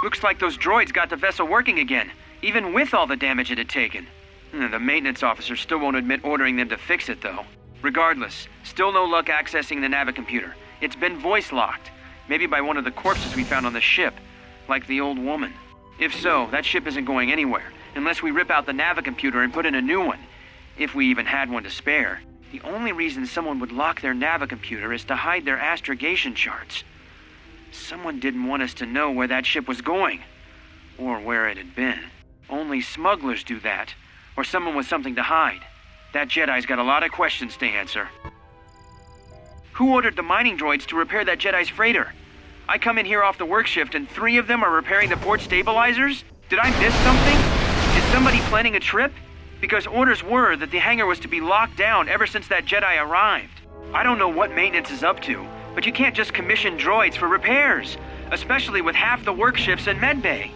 Looks like those droids got the vessel working again, even with all the damage it had taken. The maintenance officer still won't admit ordering them to fix it, though. Regardless, still no luck accessing the navicomputer. It's been voice-locked, maybe by one of the corpses we found on the ship, like the old woman. If so, that ship isn't going anywhere, unless we rip out the navicomputer and put in a new one, if we even had one to spare. The only reason someone would lock their navicomputer is to hide their astrogation charts. Someone didn't want us to know where that ship was going, or where it had been. Only smugglers do that, or someone with something to hide. That Jedi's got a lot of questions to answer. Who ordered the mining droids to repair that Jedi's freighter? I come in here off the work shift and 3 of them are repairing the port stabilizers? Did I miss something? Is somebody planning a trip? Because orders were that the hangar was to be locked down ever since that Jedi arrived. I don't know what maintenance is up to, but you can't just commission droids for repairs, especially with half the work shifts in medbay.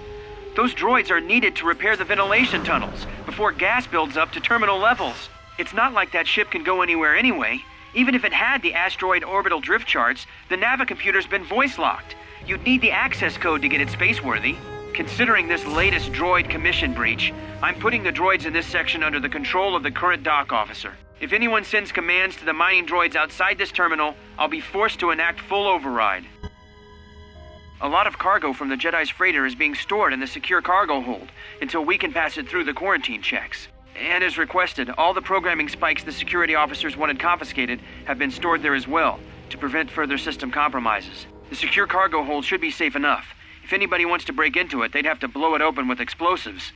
Those droids are needed to repair the ventilation tunnels before gas builds up to terminal levels. It's not like that ship can go anywhere anyway. Even if it had the asteroid orbital drift charts, the navicomputer's been voice-locked. You'd need the access code to get it spaceworthy. Considering this latest droid commission breach, I'm putting the droids in this section under the control of the current dock officer. If anyone sends commands to the mining droids outside this terminal, I'll be forced to enact full override. A lot of cargo from the Jedi's freighter is being stored in the secure cargo hold until we can pass it through the quarantine checks. And as requested, all the programming spikes the security officers wanted confiscated have been stored there as well, to prevent further system compromises. The secure cargo hold should be safe enough. If anybody wants to break into it, they'd have to blow it open with explosives.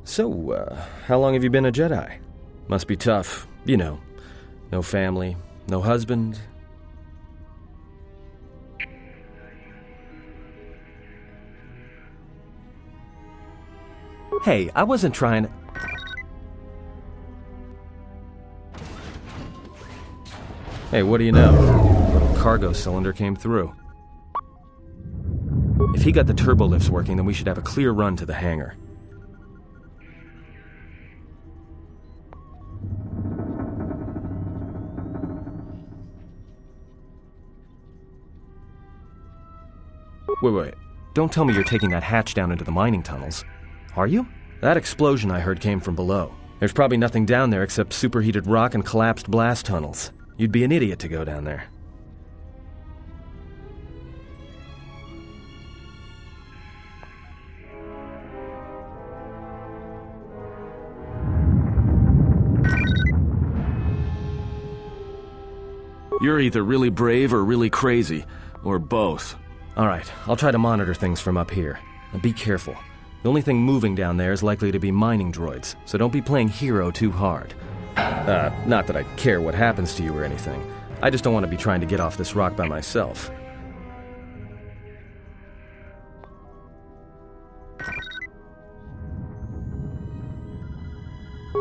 So, how long have you been a Jedi? Must be tough, you know. No family, no husband. Hey, I wasn't trying to... Hey, what do you know? A little cargo cylinder came through. If he got the turbo lifts working, then we should have a clear run to the hangar. Wait. Don't tell me you're taking that hatch down into the mining tunnels. Are you? That explosion I heard came from below. There's probably nothing down there except superheated rock and collapsed blast tunnels. You'd be an idiot to go down there. You're either really brave or really crazy, or both. Alright, I'll try to monitor things from up here. And be careful. The only thing moving down there is likely to be mining droids, so don't be playing hero too hard. Not that I care what happens to you or anything. I just don't want to be trying to get off this rock by myself.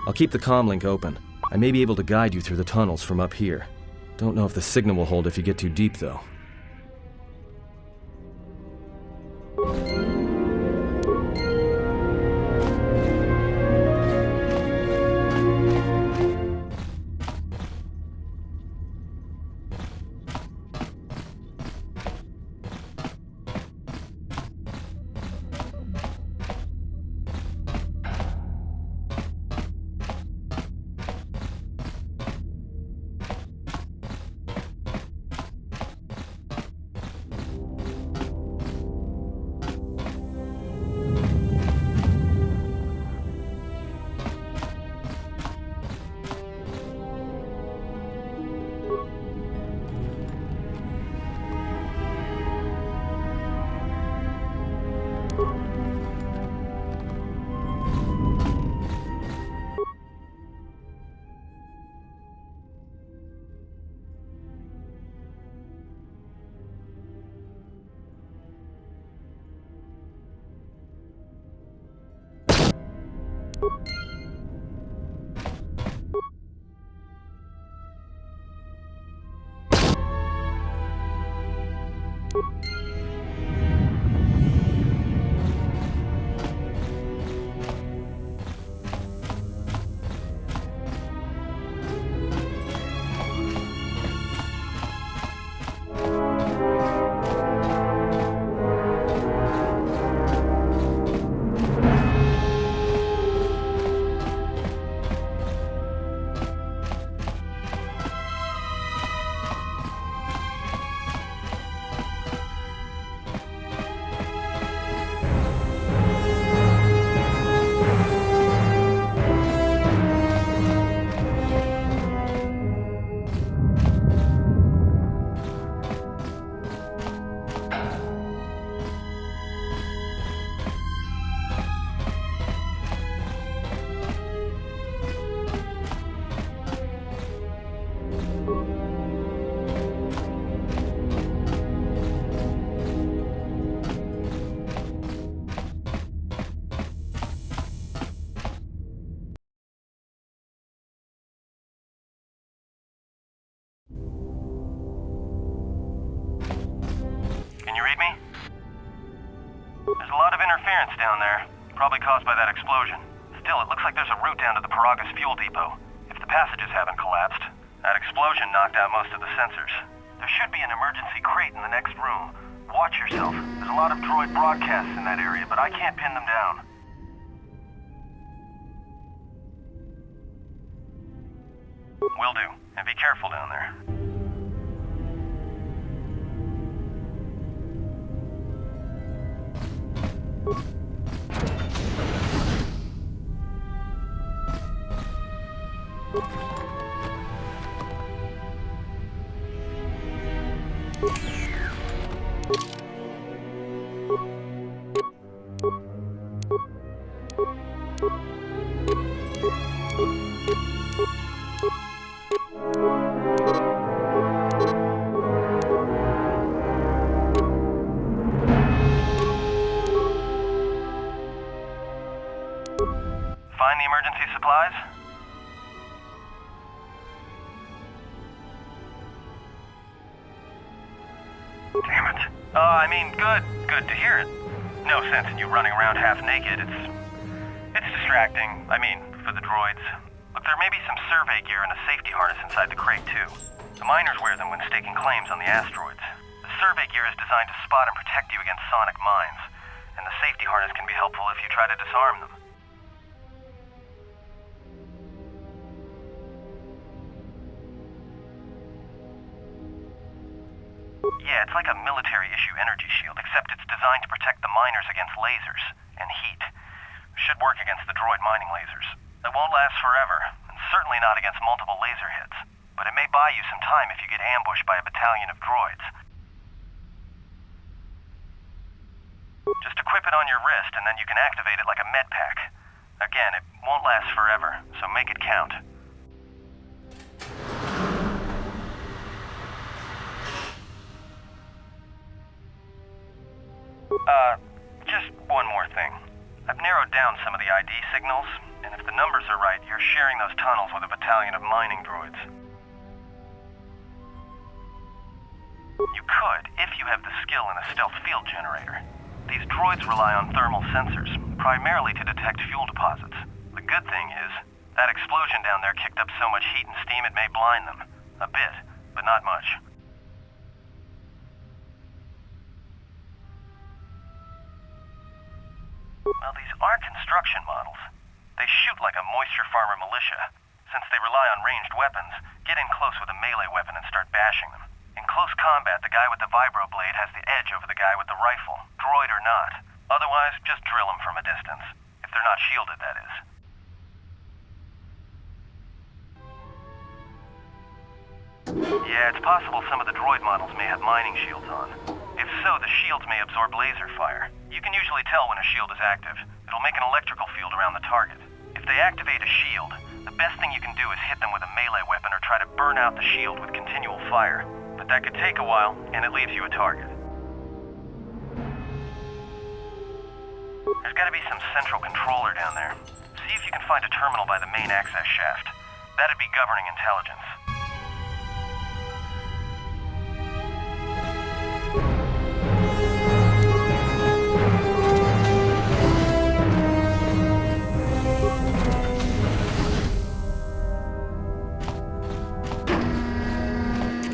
I'll keep the comlink open. I may be able to guide you through the tunnels from up here. Don't know if the signal will hold if you get too deep, though. Can you read me? There's a lot of interference down there, probably caused by that explosion. Still, it looks like there's a route down to the Paragus fuel depot, if the passages haven't collapsed. That explosion knocked out most of the sensors. There should be an emergency crate in the next room. Watch yourself. There's a lot of droid broadcasts in that area, but I can't pin them down. Will do. And be careful down there. Find the emergency supplies? Damn it. Good to hear it. No sense in you running around half naked. It's distracting. For the droids. Look, there may be some survey gear and a safety harness inside the crate, too. The miners wear them when staking claims on the asteroids. The survey gear is designed to spot and protect you against sonic mines, and the safety harness can be helpful if you try to disarm them. Yeah, it's like a military-issue energy shield, except it's designed to protect the miners against lasers and heat. Should work against the droid mining lasers. It won't last forever, and certainly not against multiple laser hits. But it may buy you some time if you get ambushed by a battalion of droids. Just equip it on your wrist, and then you can activate it like a med pack. Again, it won't last forever, so make it count. Just one more thing. I've narrowed down some of the ID signals, and if the numbers are right, you're sharing those tunnels with a battalion of mining droids. You could, if you have the skill in a stealth field generator. These droids rely on thermal sensors, primarily to detect fuel deposits. The good thing is, that explosion down there kicked up so much heat and steam it may blind them. A bit, but not much. Well, these aren't construction models. They shoot like a moisture farmer militia. Since they rely on ranged weapons, get in close with a melee weapon and start bashing them. In close combat, the guy with the vibroblade has the edge over the guy with the rifle, droid or not. Otherwise, just drill them from a distance. If they're not shielded, that is. Yeah, it's possible some of the droid models may have mining shields on. If so, the shields may absorb laser fire. You can usually tell when a shield is active. It'll make an electrical field around the target. If they activate a shield, the best thing you can do is hit them with a melee weapon or try to burn out the shield with continual fire. But that could take a while, and it leaves you a target. There's gotta be some central controller down there. See if you can find a terminal by the main access shaft. That'd be governing intelligence.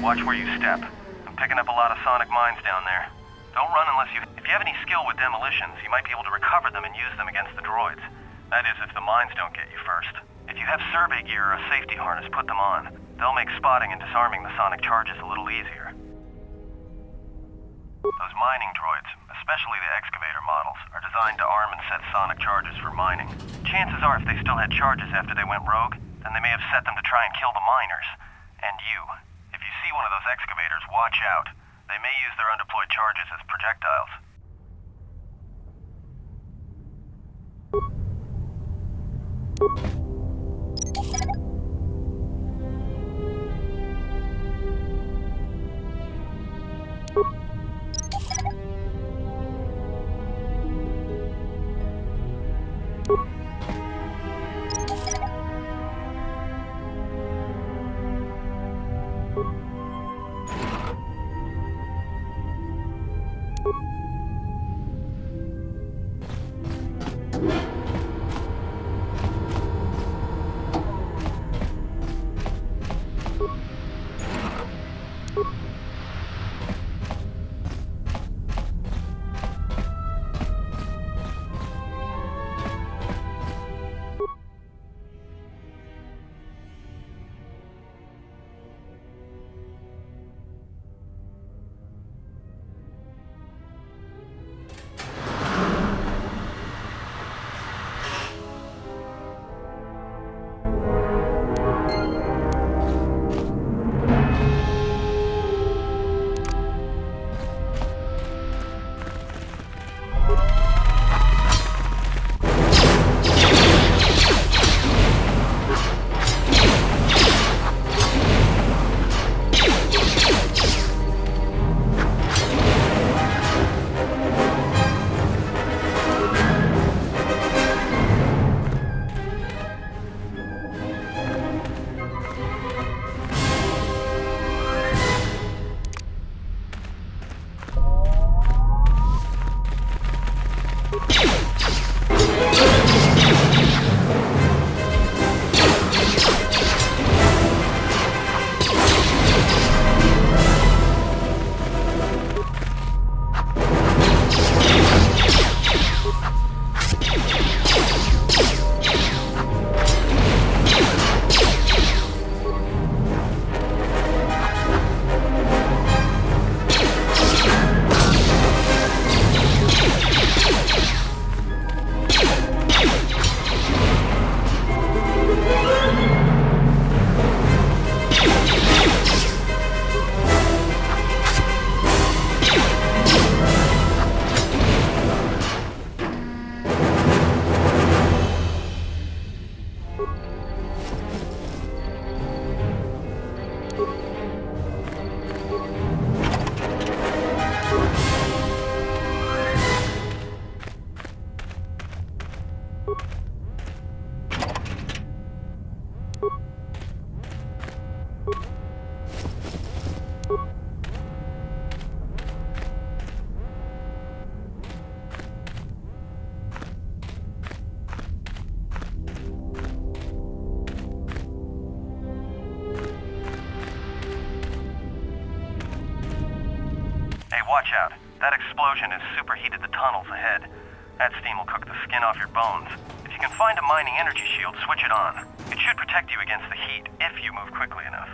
Watch where you step. I'm picking up a lot of sonic mines down there. Don't run unless you... If you have any skill with demolitions, you might be able to recover them and use them against the droids. That is, if the mines don't get you first. If you have survey gear or a safety harness, put them on. They'll make spotting and disarming the sonic charges a little easier. Those mining droids, especially the excavator models, are designed to arm and set sonic charges for mining. Chances are if they still had charges after they went rogue, then they may have set them to try and kill the miners. And you. If you see one of those excavators, watch out. They may use their undeployed charges as projectiles. watch out. That explosion has superheated the tunnels ahead. That steam will cook the skin off your bones. If you can find a mining energy shield, switch it on. It should protect you against the heat, if you move quickly enough.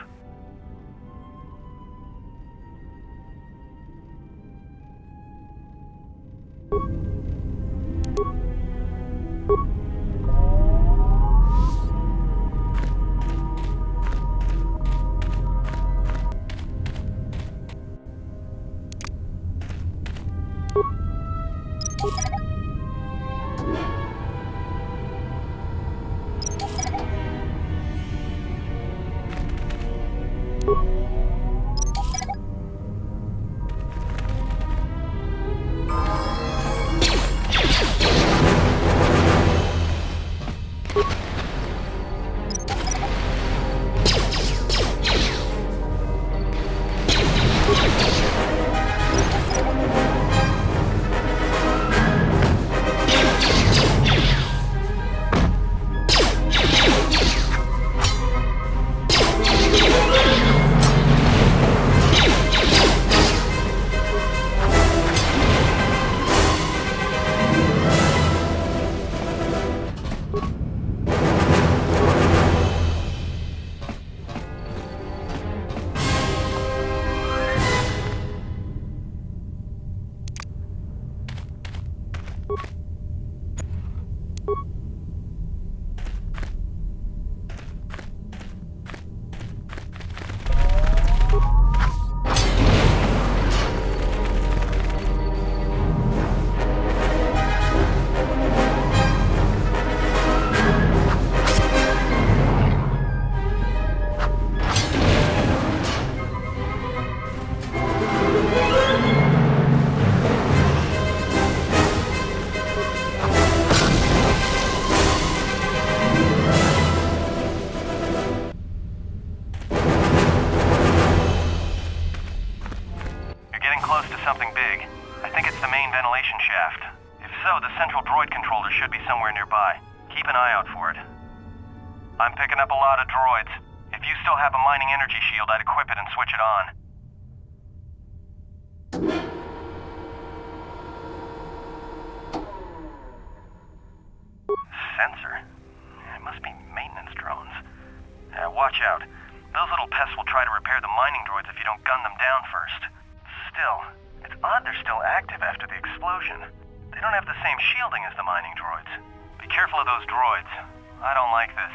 Something big. I think it's the main ventilation shaft. If so, the central droid controller should be somewhere nearby. Keep an eye out for it. I'm picking up a lot of droids. If you still have a mining energy shield, I'd equip it and switch it on. Sensor? It must be maintenance drones. Watch out. Those little pests will try to repair the mining droids if you don't gun them down first. Still, it's odd they're still active after the explosion. They don't have the same shielding as the mining droids. Be careful of those droids. I don't like this.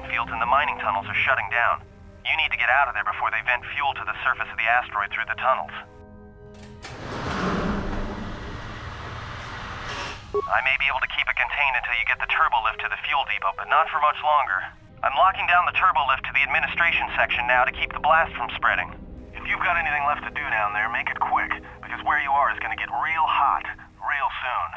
fields and the mining tunnels are shutting down. You need to get out of there before they vent fuel to the surface of the asteroid through the tunnels. I may be able to keep it contained until you get the turbo lift to the fuel depot, but not for much longer. I'm locking down the turbo lift to the administration section now to keep the blast from spreading. If you've got anything left to do down there, make it quick, because where you are is going to get real hot, real soon.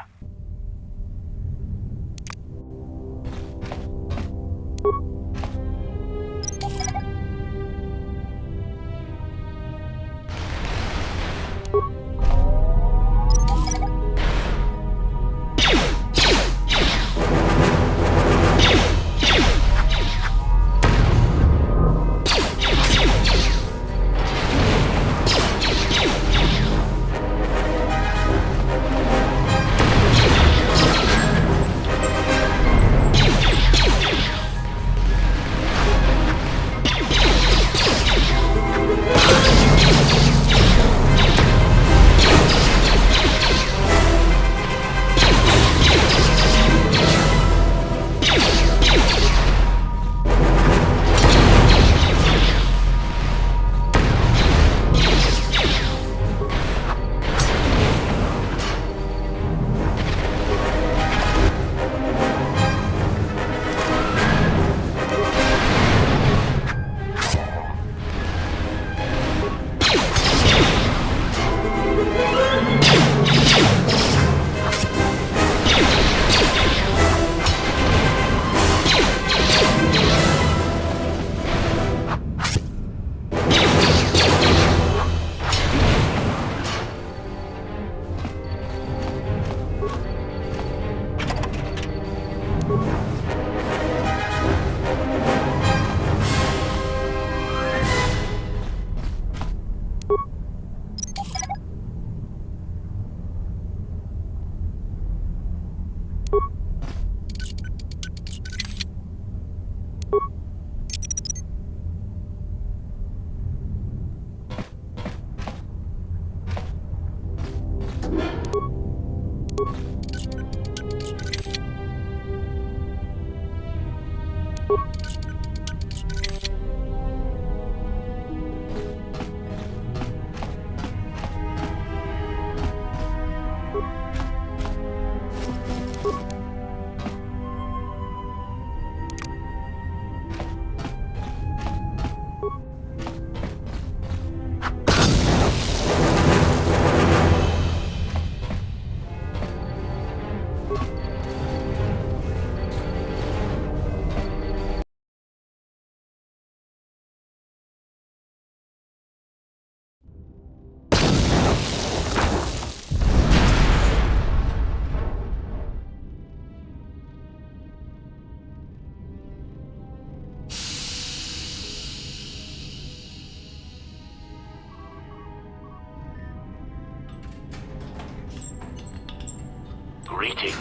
Greeting.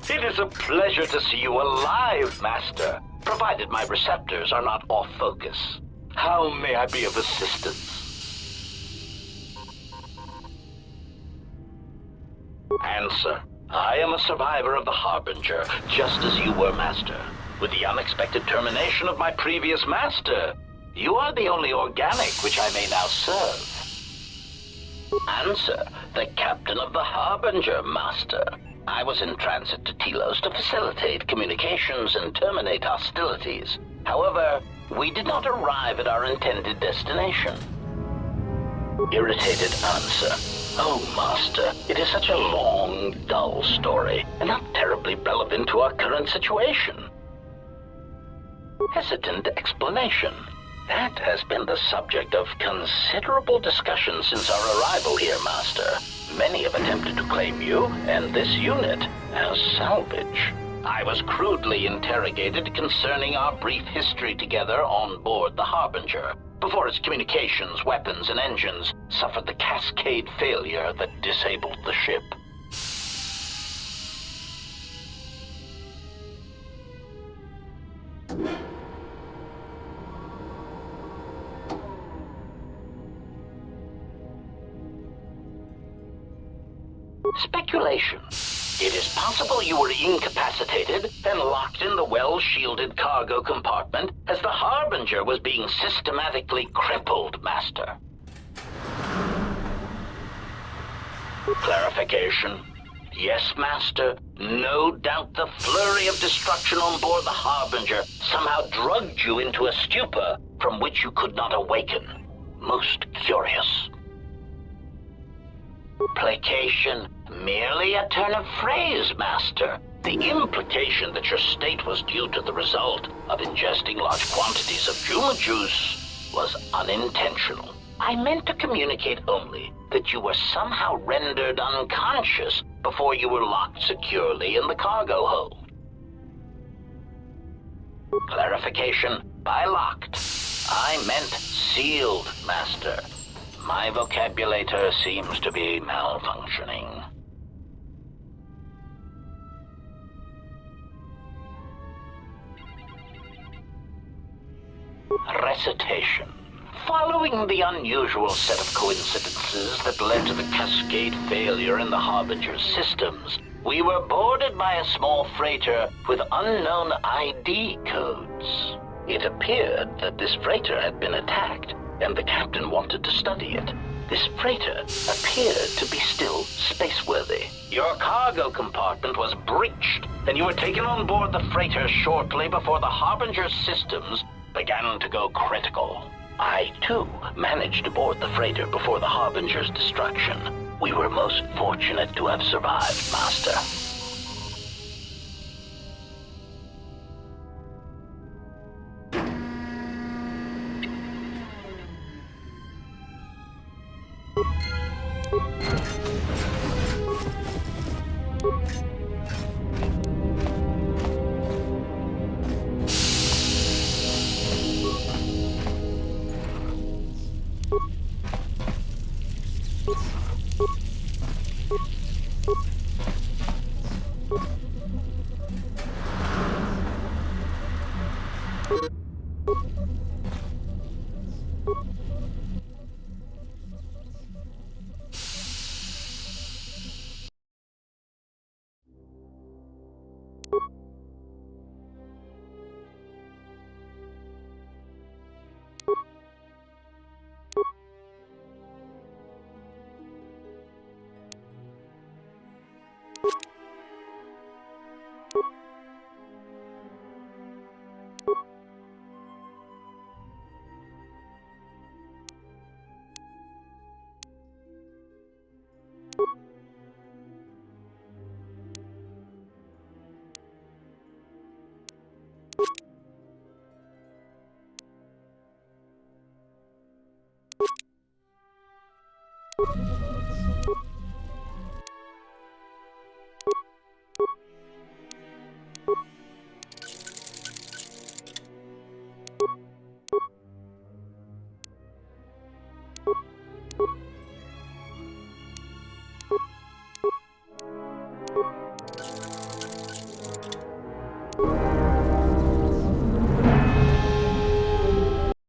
It is a pleasure to see you alive, Master, provided my receptors are not off focus. How may I be of assistance? Answer. I am a survivor of the Harbinger, just as you were, Master. With the unexpected termination of my previous Master, you are the only organic which I may now serve. Answer. The Captain of the Harbinger, Master. I was in transit to Telos to facilitate communications and terminate hostilities. However, we did not arrive at our intended destination. Irritated answer. Oh, Master, it is such a long, dull story, and not terribly relevant to our current situation. Hesitant explanation. That has been the subject of considerable discussion since our arrival here, Master. Many have attempted to claim you and this unit as salvage. I was crudely interrogated concerning our brief history together on board the Harbinger, before its communications, weapons, and engines suffered the cascade failure that disabled the ship. Speculation. It is possible you were incapacitated and locked in the well-shielded cargo compartment as the Harbinger was being systematically crippled, Master. Clarification. Yes, Master. No doubt the flurry of destruction on board the Harbinger somehow drugged you into a stupor from which you could not awaken. Most curious. Placation. Merely a turn of phrase, Master. The implication that your state was due to the result of ingesting large quantities of Juma juice was unintentional. I meant to communicate only that you were somehow rendered unconscious before you were locked securely in the cargo hold. Clarification. By locked, I meant sealed, Master. My vocabulator seems to be malfunctioning. Recitation. Following the unusual set of coincidences that led to the cascade failure in the Harbinger's systems, we were boarded by a small freighter with unknown ID codes. It appeared that this freighter had been attacked, and the captain wanted to study it. This freighter appeared to be still spaceworthy. Your cargo compartment was breached, and you were taken on board the freighter shortly before the Harbinger's systems began to go critical. I, too, managed to board the freighter before the Harbinger's destruction. We were most fortunate to have survived, Master.